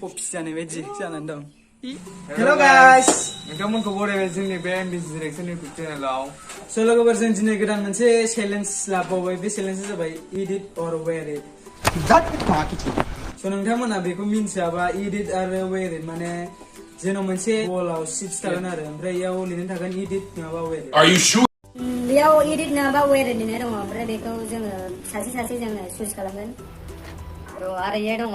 पपिसानि बायदि जानानै दं हेलो गाइस नोंथांमोनखौ बरायबाय जोंनि बे MBG रिएक्सन इउटिउब चेनेलाव स' लोगोफोर जों दिनै गोदान मोनसे चेलेन्ज लाबावबाय बे चेलेन्जआ जाबाय इडिट अर वेर इट स' नोंथांमोना बेखौ मिन्थियाबा इडिट आरो वेर इट माने जेन' मोनसे वलाव सिट्स थागोन आरो ओमफ्राय इयाव लिरनाय थागोन इडिट नङाबा वेर इट बेयाव इडिट नङाबा वेर इट लिरनाय दङ ओमफ्राय बेखौ जोङो सासे जोङो चुज खालामगोन आरो इयो दङ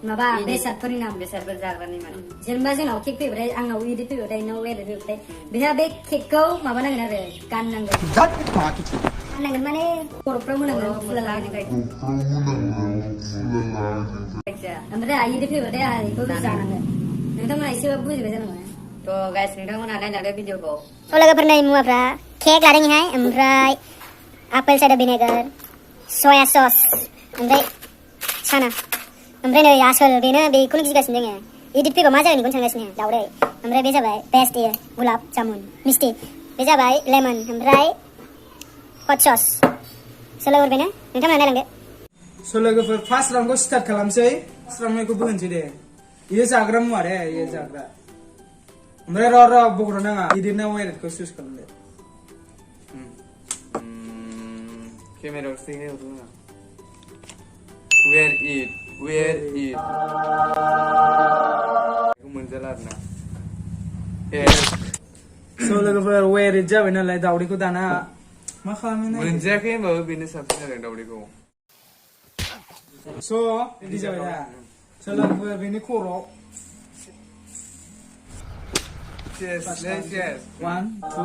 माबा बेसादफोरनि नाम बेसादफोर जाग्रानि माने जेनेबा जोंनाव केक फैबाथाय आंनाव इडिट फैबाथाय नोंनाव वेर इट फैबाथाय बेहा बे केकखौ माबानांगोन आरो गाननांगोन माने खर'फ्राव होनांगोन फुला लागायनाय ओमफ्राय इडिट फैबाथाय आं बेखौ जानांगोन नोंथांमोना एसेबाबो बुजिबाय जानांगौ थ' गाइस नोंथांमोना नायलांदो भिडिअखौ लोगोफोरनि मुवाफ्रा केक लादोंहाय ओमफ्राय आपेल साइडार भिनेगार सया सस ओमफ्राय साना ओमफ्राय नै आसोल बेनो बेखौनो गिगासिनो जोङो इडिट फैबा मा जागोन बेखौनो सानगासिनो दावदै ओमफ्राय बे जाबाय बेस्ट गुलाब जामुन मिस्टि बे जाबाय लेमन ओमफ्राय हट सस स' लोगोफोर बेनो नोंथांमोना नायलांदो स' लोगोफोर फार्स्ट राउन्डखौ स्टार्ट खालामसै फार्स्ट राउन्डखौ होनसै दे इयो जाग्रा मुवा दे इयो जाग्रा ओमफ्राय र' बग'र नाङा इडिट ना वेर इटखौ चुज खालामदो केमेरायाव स्टिक होना वेर इट बेखौ मोनजाला आरोना स' लोगोफोर वेर इट जाबाय नालाय दावदैखौ दाना मा खालामनो मोनजायाखै होनबाबो बेनो साबसिन जादों दावदैखौ स' रेडि जाबाय दा स' लोगोफोर बेनि खर'आव Cheers. 1, 2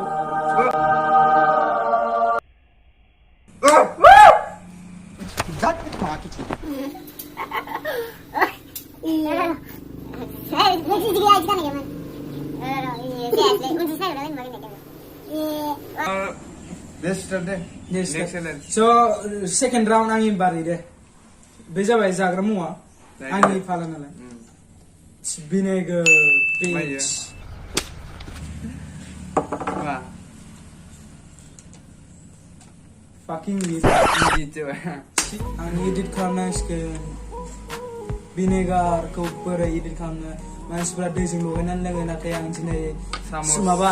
Let's start then. Next So second round आंनि बारि दे बे जाबाय जाग्रा मुवा आंनि फाला नालाय भिनेगार पिच fucking इडिट जाबाय आं इडिट खालामनांसिगोन भिनेगारखौ बोरै इडिट खालामनो मानसिफ्रा दैजों लगायनानै लोङो नाथाय आं दिनै माबा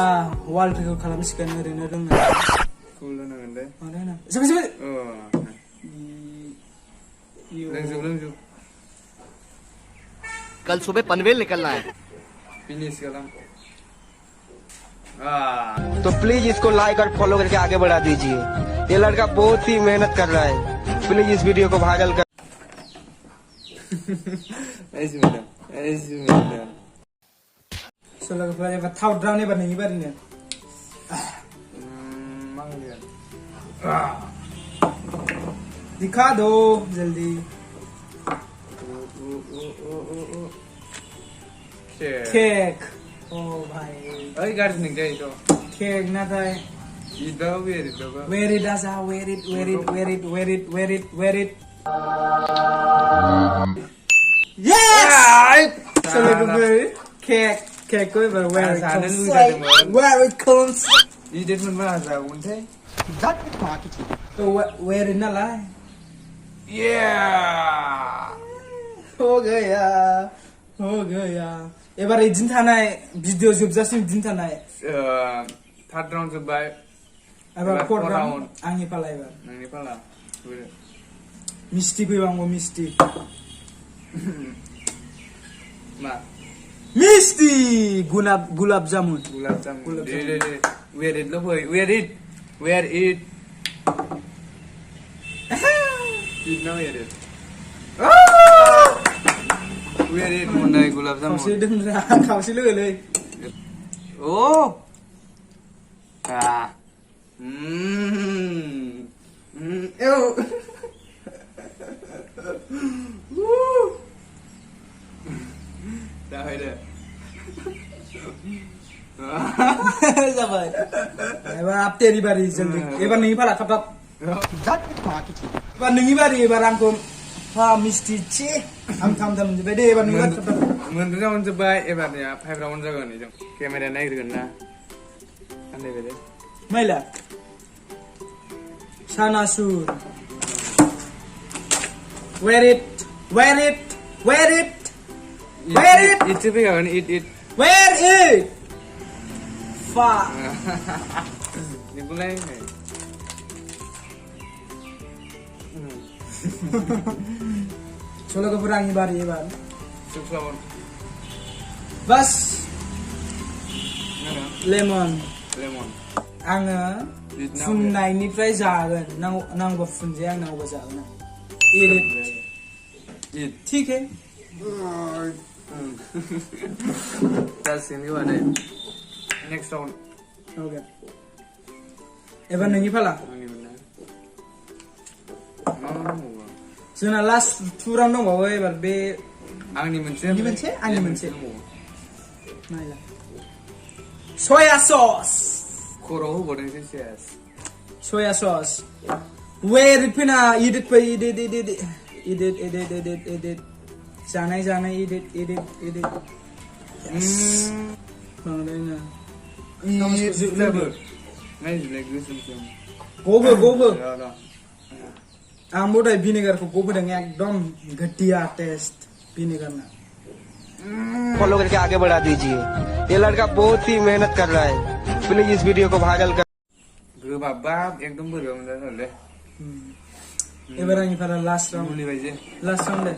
वालफोरखौ खालामसिगोन ओरैनो रोङो लोंनांगोन दे लोंजोब कल सुबह पनवेल निकलना है फिनिश कलम तो प्लीज इसको लाइक और फॉलो करके आगे बढ़ा दीजिए ये लड़का बहुत ही मेहनत कर रहा है प्लीज इस वीडियो को वायरल कर सोलह के बाद थाव ड्राउने बने ही बारी ने दिखा दो जल्दी केक ओ भाई ओइ गार्डनिंग जायो तो केक नाथाय इदाव वेर इट आसा वेर इट yes सोलह के केक को एबार वेर इट comes इडिट मोनबा जागौमोनथाय तो वेर इट नालाय हो गया एबार इदिन थानाय भिडिअ जोबजासिम इदिन थानाय थार्ड राउन्ड जोबबाय एबार फोर्थ राउन्ड आंनि पाला एबार नोंनि पाला मिस्टी फैबांगौ मिस्टी मा मिस्टी gulab jamun they were it ल' फै वेर इट इट ना वेर इट वेर इट मोननाय गुलाब जामुन खावसे दोनरा खावसे लोगोलै ओ एव जाबाय दे जाबाय एबार आप तेरी बारी जल्दी एबार नोंनि फाला थाब एबार नोंनि बारी एबार आंखौ मिस्टी चे आं थाम जोबबाय दे एबार नोंनि थाब मोनब्रै राउन्ड जोबबाय एबारनिया 5 राउन्ड जागोन जों केमेराया नायग्रोगोन ना आन्दायबाय दे मैला सानासुर wear it Wear it. Eat sih kan eat. Wear it. Fuck. Ini mulai nih. Solo ke perangi bari bang. Cukup. Bas. Mana? Lemon. Lemon. Anga. फुननायनिफ्राय जागोन नांगौ फुनजे आं नांगौ जागोन eat it Eat. ठीक है That's ini mana? Next round. Okay एबार नोंनि फाला Ini mana? जोंना लास्ट टु राउन्ड दंबावो एबार बे Angni मोनसे. Ini मोनसे, आंनि मोनसे. नायला soya sauce Koro bodeng sih yes. soya sauce where it pina eat it जानाय eat it yes बांद्रायना Flavor. Nice like this one. गबो Ya dah. आं बदाय भिनेगारखौ गबोदों एकदम घटिया टेस्ट भिनेगारना फॉलो करके आगे बढ़ा दीजिए ये लड़का बहुत ही मेहनत कर रहा है प्लीज इस वीडियो को भाइरल कर Gebab एकदम बोरैबा मोनजाथारो दे. एबार आंनि फाला लास्ट राउन्ड मुलि बायदि. लास्ट राउन्ड दे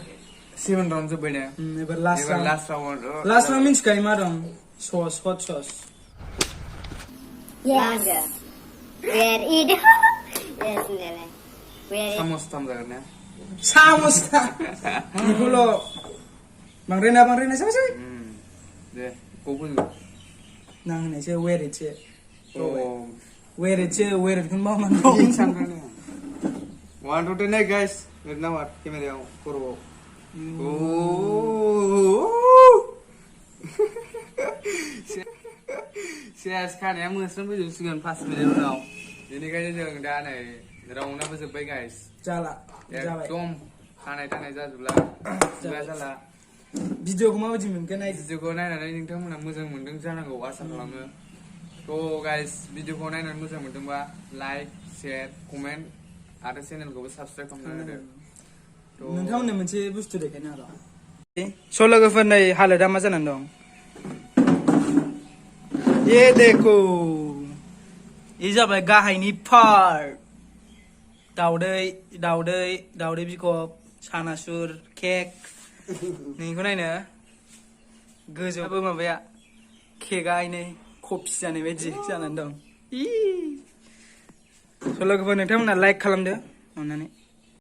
7 round जोब्बाय ने. एबार last Ebar round last round. Last round मिन्थिखायो मा दं सस हट सस Yes. Wear it. Yes, Nele. Wear it. Samos tam जागोन ने. साम'सथा बेखौल' बांद्रायना साबाय दे गबो. नांहोनायसो वेरिटसो Oh. वेरिटखौनो मावनानै दं Sanggane. 1 2 3 guys. Lihat nawar kamera koro. Oh. Sias खानाया मोस्रोम फैजोबसिगोन 5 मिनिट उनाव. बेनिखायनो जों दा नै राउन्डआबो जोब्बाय गाइस. जाला जाबाय एकदम खानाय थानाय जाजोबला. जाला. भिडिअखौ माबायदि मोनखो नायदो भिडिअखौ नायनानै नोंथांमोना मोजां मोनदों जानांगौ आसा खालामो. थ' गाइस भिडिअखौ नायनानै मोजां मोनदोंबा लाइक शेयार कमेन्ट आरो चेनेलखौबो साबस्क्राइब खालामना होदो. नोंथांमोननो मोनसे बुस्थु देखायनो र' स' लोगोफोर नै हालोदा मा जानानै दं ये देखो ये जाबाय गाहायनि पार्ट दाउदै बिखब सानासुर केक नोंखौ नायनो गोजौबो माबाया केकआ नै कफि जानाय बायदि जानानै दं स' लोगोफोर नोंथांमोना लाइक खालामदो अननानै